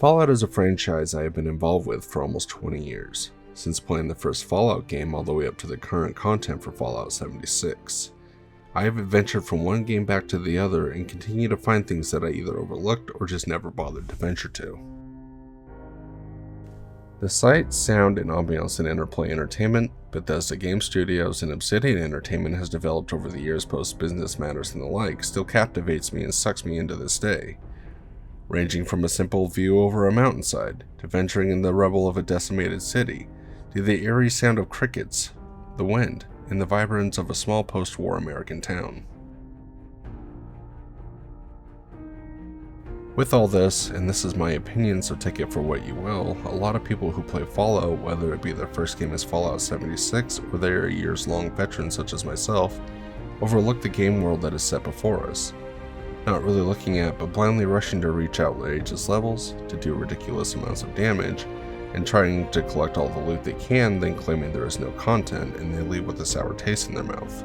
Fallout is a franchise I have been involved with for almost 20 years, since playing the first Fallout game all the way up to the current content for Fallout 76. I have adventured from one game back to the other and continue to find things that I either overlooked or just never bothered to venture to. The sight, sound, and ambiance in Interplay Entertainment, Bethesda Game Studios, and Obsidian Entertainment has developed over the years post business matters and the like still captivates me and sucks me into this day. Ranging from a simple view over a mountainside, to venturing in the rubble of a decimated city, to the eerie sound of crickets, the wind, and the vibrance of a small post-war American town. With all this, and this is my opinion so take it for what you will, a lot of people who play Fallout, whether it be their first game as Fallout 76 or they are years-long veterans such as myself, overlook the game world that is set before us. Not really looking at, but blindly rushing to reach outrageous levels, to do ridiculous amounts of damage, and trying to collect all the loot they can, then claiming there is no content, and they leave with a sour taste in their mouth.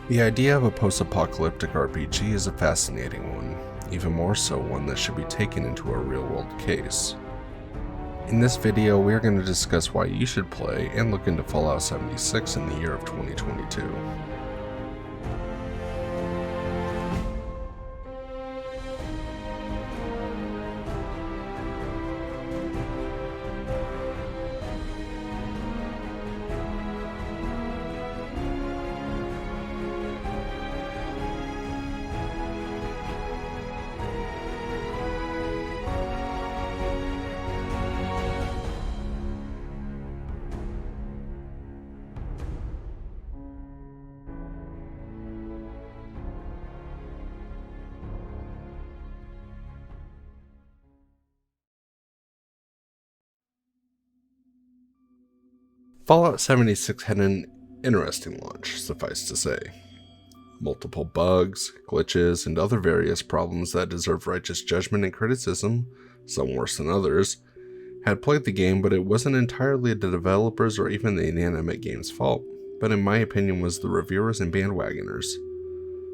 The idea of a post-apocalyptic RPG is a fascinating one, even more so one that should be taken into a real-world case. In this video, we are going to discuss why you should play and look into Fallout 76 in the year of 2022. Fallout 76 had an interesting launch, suffice to say. Multiple bugs, glitches, and other various problems that deserve righteous judgment and criticism, some worse than others, had plagued the game, but it wasn't entirely the developers or even the Inanimate Games' fault, but in my opinion was the reviewers and bandwagoners.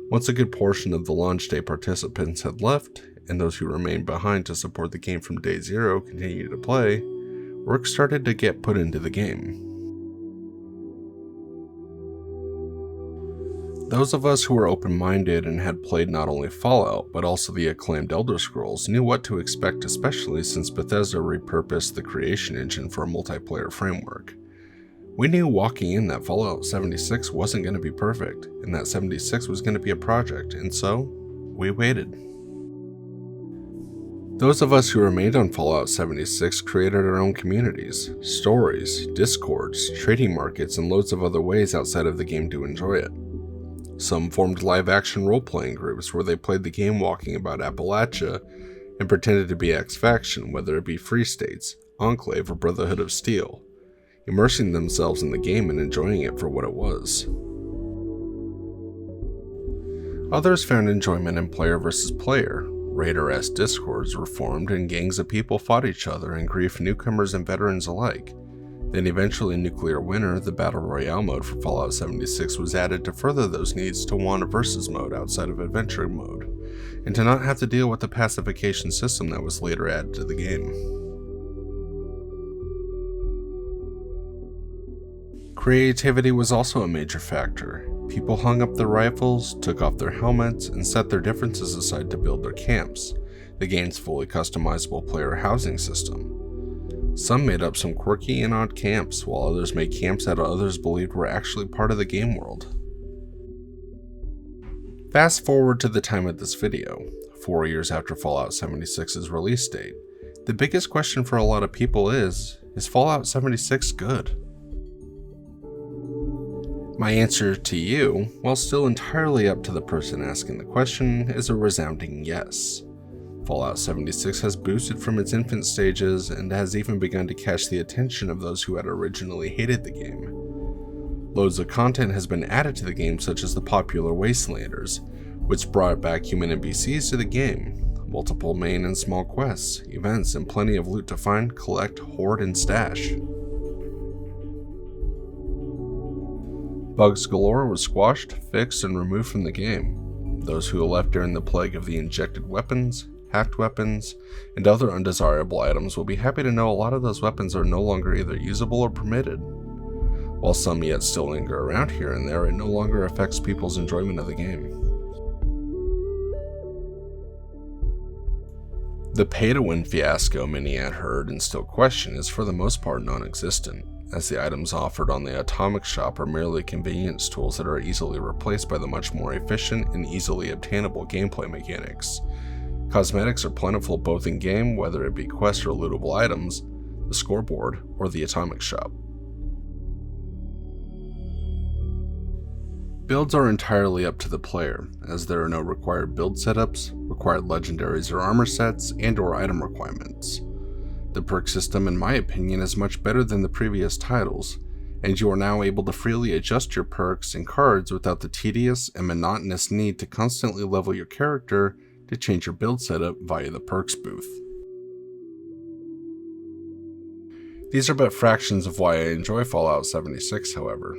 Once a good portion of the launch day participants had left, and those who remained behind to support the game from day zero continued to play, work started to get put into the game. Those of us who were open-minded and had played not only Fallout, but also the acclaimed Elder Scrolls knew what to expect, especially since Bethesda repurposed the creation engine for a multiplayer framework. We knew walking in that Fallout 76 wasn't going to be perfect, and that 76 was going to be a project, and so, we waited. Those of us who remained on Fallout 76 created our own communities, stories, discords, trading markets, and loads of other ways outside of the game to enjoy it. Some formed live-action role-playing groups where they played the game walking about Appalachia and pretended to be X-Faction, whether it be Free States, Enclave, or Brotherhood of Steel, immersing themselves in the game and enjoying it for what it was. Others found enjoyment in player versus player. Raider-esque discords were formed and gangs of people fought each other and griefed newcomers and veterans alike. Then eventually Nuclear Winter, the Battle Royale mode for Fallout 76, was added to further those needs to want a versus mode outside of adventure mode, and to not have to deal with the pacification system that was later added to the game. Creativity was also a major factor. People hung up their rifles, took off their helmets, and set their differences aside to build their camps, the game's fully customizable player housing system. Some made up some quirky and odd camps, while others made camps that others believed were actually part of the game world. Fast forward to the time of this video, 4 years after Fallout 76's release date. The biggest question for a lot of people is Fallout 76 good? My answer to you, while still entirely up to the person asking the question, is a resounding yes. Fallout 76 has boosted from its infant stages and has even begun to catch the attention of those who had originally hated the game. Loads of content has been added to the game, such as the popular Wastelanders, which brought back human NPCs to the game, multiple main and small quests, events, and plenty of loot to find, collect, hoard, and stash. Bugs galore was squashed, fixed, and removed from the game. Those who left during the plague of the injected weapons, hacked weapons, and other undesirable items will be happy to know a lot of those weapons are no longer either usable or permitted. While some yet still linger around here and there, it no longer affects people's enjoyment of the game. The pay-to-win fiasco many had heard and still question is for the most part non-existent, as the items offered on the Atomic Shop are merely convenience tools that are easily replaced by the much more efficient and easily obtainable gameplay mechanics. Cosmetics are plentiful both in-game, whether it be quest or lootable items, the scoreboard, or the Atomic Shop. Builds are entirely up to the player, as there are no required build setups, required legendaries or armor sets, and or item requirements. The perk system, in my opinion, is much better than the previous titles, and you are now able to freely adjust your perks and cards without the tedious and monotonous need to constantly level your character to change your build setup via the perks booth. These are but fractions of why I enjoy Fallout 76, however.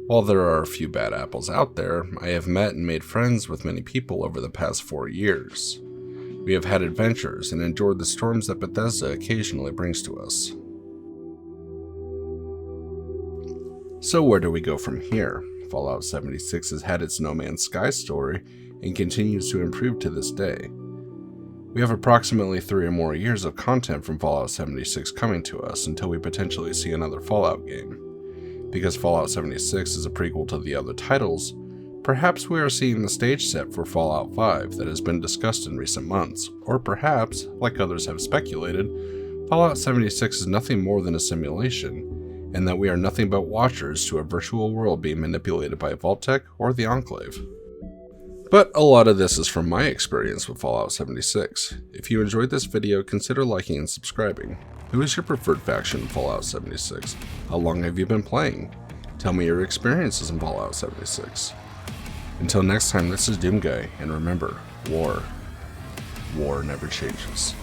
While there are a few bad apples out there, I have met and made friends with many people over the past 4 years. We have had adventures and endured the storms that Bethesda occasionally brings to us. So where do we go from here? Fallout 76 has had its No Man's Sky story and continues to improve to this day. We have approximately 3 or more years of content from Fallout 76 coming to us until we potentially see another Fallout game. Because Fallout 76 is a prequel to the other titles, perhaps we are seeing the stage set for Fallout 5 that has been discussed in recent months, or perhaps, like others have speculated, Fallout 76 is nothing more than a simulation, and that we are nothing but watchers to a virtual world being manipulated by Vault-Tec or the Enclave. But a lot of this is from my experience with Fallout 76. If you enjoyed this video, consider liking and subscribing. Who is your preferred faction in Fallout 76? How long have you been playing? Tell me your experiences in Fallout 76. Until next time, this is Doom Guy, and remember, war never changes.